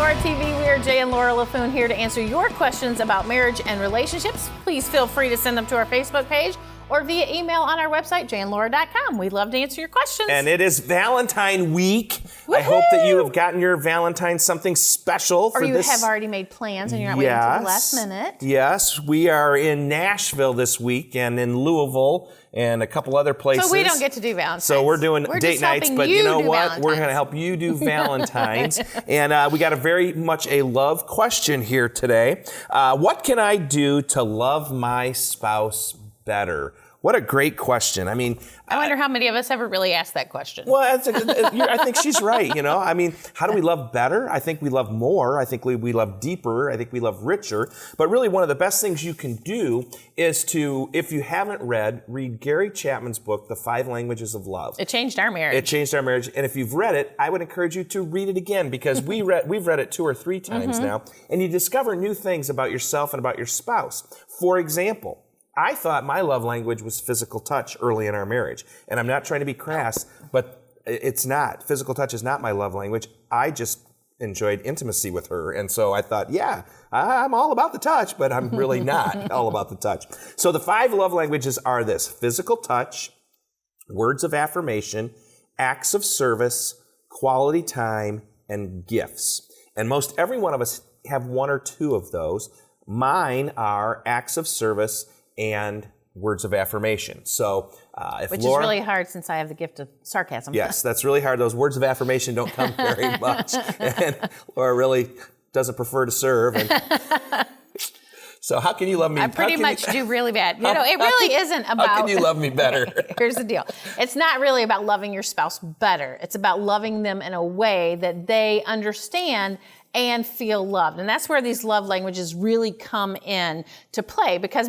Laura TV. We are Jay and Laura LaFoon here to answer your questions about marriage and relationships. Please feel free to send them to our Facebook page or via email on our website, jayandlaura.com. We'd love to answer your questions. And it is Valentine week. Woo-hoo! I hope that you have gotten your Valentine something special for or you this. have already made plans and you're not waiting until the last minute. Yes, we are in Nashville this week and in Louisville and a couple other places. So we don't get to do Valentine's. So we're doing date nights, but you know what? Valentine's. We're going to help you do Valentine's. And we got very much a love question here today. What can I do to love my spouse better? What a great question. I mean, I wonder how many of us ever really asked that question. well, I think she's right, you know. I mean, how do we love better? I think we love more. I think we love deeper. I think we love richer. But really, one of the best things you can do is to, if you haven't read Gary Chapman's book, The 5 Languages of Love. It changed our marriage. It changed our marriage. And if you've read it, I would encourage you to read it again because we've read it 2 or 3 times now. And you discover new things about yourself and about your spouse. For example, I thought my love language was physical touch early in our marriage. And I'm not trying to be crass, but it's not. Physical touch is not my love language. I just enjoyed intimacy with her. And so I thought, yeah, I'm all about the touch, but I'm really not all about the touch. So the 5 love languages are this: physical touch, words of affirmation, acts of service, quality time, and gifts. And most every one of us have 1 or 2 of those. Mine are acts of service and words of affirmation. So Which is really hard since I have the gift of sarcasm. Yes, that's really hard. Those words of affirmation don't come very much. And Laura really doesn't prefer to serve. And so how can you love me? I pretty much do really bad. You know, it really isn't about... How can you love me better? Here's the deal. It's not really about loving your spouse better. It's about loving them in a way that they understand and feel loved. And that's where these love languages really come in to play, because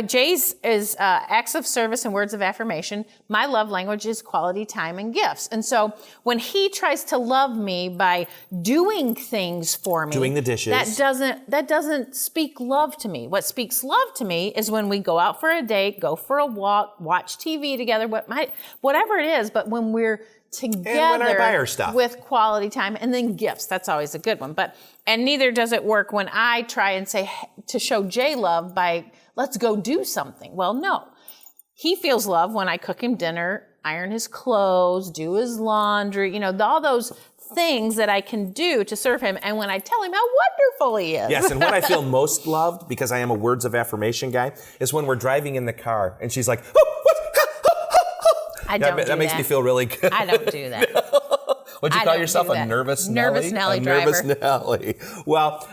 Jay's is acts of service and words of affirmation. My love language is quality time and gifts. And so when he tries to love me by doing things for me, doing the dishes, that doesn't speak love to me. What speaks love to me is when we go out for a date, go for a walk, watch TV together, whatever it is, but when we're together and when I buy her stuff. With quality time, and then gifts. That's always a good one. And neither does it work when I try and say to show Jay love by let's go do something. Well, no. He feels love when I cook him dinner, iron his clothes, do his laundry, all those things that I can do to serve him. And when I tell him how wonderful he is. Yes, and when I feel most loved, because I am a words of affirmation guy, is when we're driving in the car and she's like, oh, what? I don't do that. That makes me feel really good. I don't do that. Would you call yourself a nervous Nelly? Nervous Nelly driver. Nervous Nelly. Well,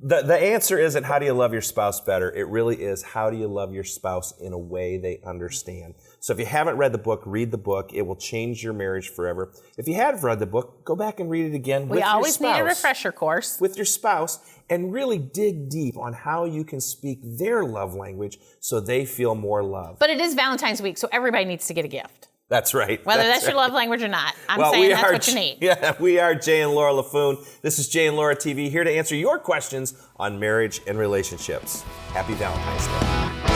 the answer isn't how do you love your spouse better. It really is how do you love your spouse in a way they understand. So if you haven't read the book, read the book. It will change your marriage forever. If you have read the book, go back and read it again with your spouse. We always need a refresher course. With your spouse, and really dig deep on how you can speak their love language so they feel more loved. But it is Valentine's week, so everybody needs to get a gift. That's right. Whether that's your love language or not. I'm saying that's what you need. Yeah, we are Jay and Laura LaFoon. This is Jay and Laura TV, here to answer your questions on marriage and relationships. Happy Valentine's Day.